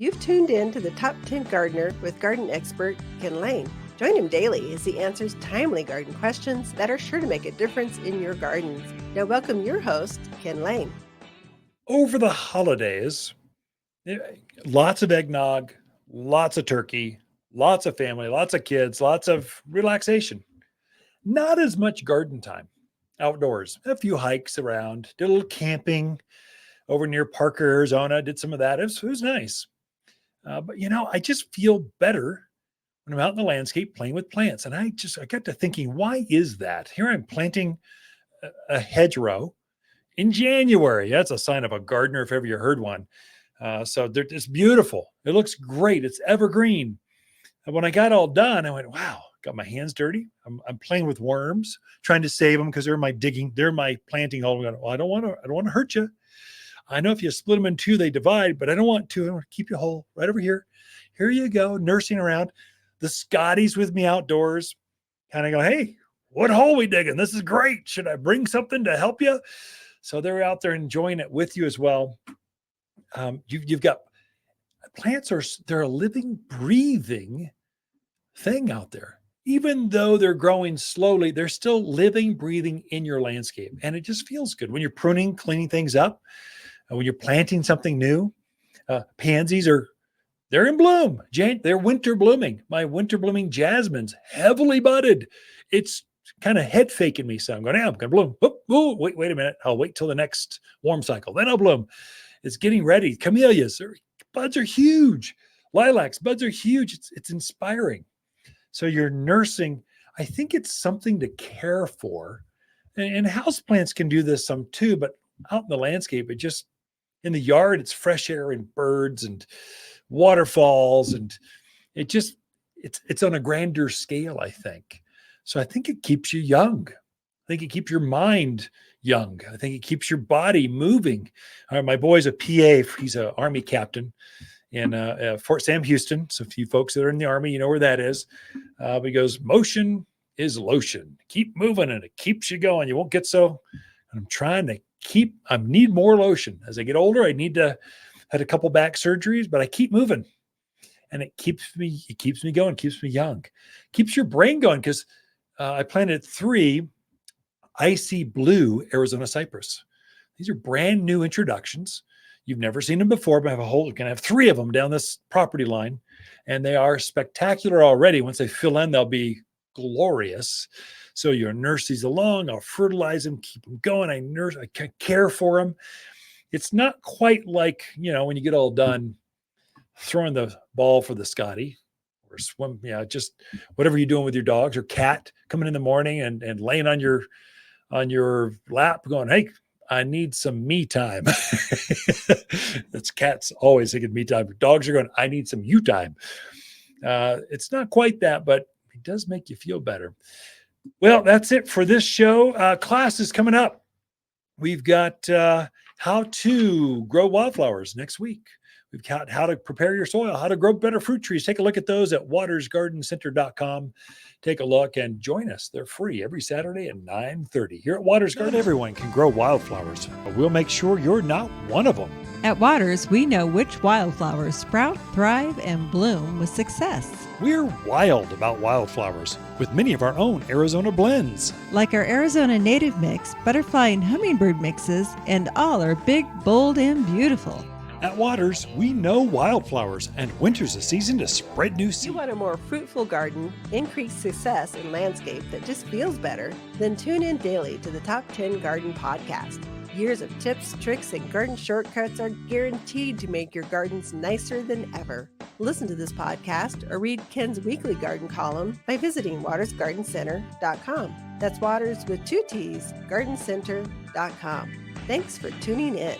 You've tuned in to the Top 10 Gardener with garden expert Ken Lain. Join him daily as he answers timely garden questions that are sure to make a difference in your gardens. Now welcome your host, Ken Lain. Over the holidays, lots of eggnog, lots of turkey, lots of family, lots of kids, lots of relaxation. Not as much garden time outdoors. A few hikes around, did a little camping over near Parker, Arizona, did some of that. It was nice. But I just feel better when I'm out in the landscape playing with plants. And I got to thinking, why is that? Here I'm planting a hedgerow in January. That's a sign of a gardener if ever you heard one. It's beautiful. It looks great. It's evergreen. And when I got all done, I went, wow, got my hands dirty. I'm playing with worms, trying to save them because they're my planting hole. Well, I don't want to hurt you. I know if you split them in two, they divide, but I don't want to. I want to keep you whole right over here. Here you go, nursing around. The Scotties with me outdoors, kind of go, hey, what hole we digging? This is great. Should I bring something to help you? So they're out there enjoying it with you as well. You've got plants they're a living, breathing thing out there. Even though they're growing slowly, they're still living, breathing in your landscape. And it just feels good when you're pruning, cleaning things up, when you're planting something new. Pansies they're in bloom. They're winter blooming. My winter blooming jasmine's heavily budded. It's kind of head faking me. So I'm going, I'm going to bloom. Wait a minute. I'll wait till the next warm cycle. Then I'll bloom. It's getting ready. Camellias, buds are huge. Lilacs, buds are huge. It's inspiring. So you're nursing. I think it's something to care for. And houseplants can do this some too, but out in the landscape, in the yard, it's fresh air and birds and waterfalls. And it's on a grander scale, I think. So I think it keeps you young. I think it keeps your mind young. I think it keeps your body moving. My boy's a PA. He's an Army captain in Fort Sam Houston. So if you folks that are in the Army, you know where that is. But he goes, motion is lotion. Keep moving and it keeps you going. You won't get so. I'm trying to I need more lotion. As I get older, had a couple back surgeries, but I keep moving. And it keeps me going, keeps me young. Keeps your brain going because I planted 3 icy blue Arizona cypress. These are brand new introductions. You've never seen them before, but you can have 3 of them down this property line. And they are spectacular already. Once they fill in, they'll be glorious. So you nurse these along. I'll fertilize them, keep them going. I care for them. It's not quite like, when you get all done throwing the ball for the Scotty or swim, just whatever you're doing with your dogs or cat coming in the morning and laying on your lap going, hey, I need some me time. That's cats always thinking me time. Dogs are going, I need some you time. It's not quite that, but it does make you feel better. Well, that's it for this show. Class is coming up. We've got how to grow wildflowers next week. We've got how to prepare your soil, how to grow better fruit trees. Take a look at those at watersgardencenter.com. Take a look and join us. They're free every Saturday at 9:30 here at Waters Garden. Not everyone can grow wildflowers, but we'll make sure you're not one of them. At Waters, we know which wildflowers sprout, thrive, and bloom with success. We're wild about wildflowers with many of our own Arizona blends. Like our Arizona native mix, butterfly and hummingbird mixes, and all are big, bold, and beautiful. At Waters, we know wildflowers, and winter's a season to spread new seed. You want a more fruitful garden, increased success in landscape that just feels better? Then tune in daily to the Top 10 Garden Podcast. Years of tips, tricks, and garden shortcuts are guaranteed to make your gardens nicer than ever. Listen to this podcast or read Ken's weekly garden column by visiting watersgardencenter.com. That's Waters with 2 T's, gardencenter.com. Thanks for tuning in.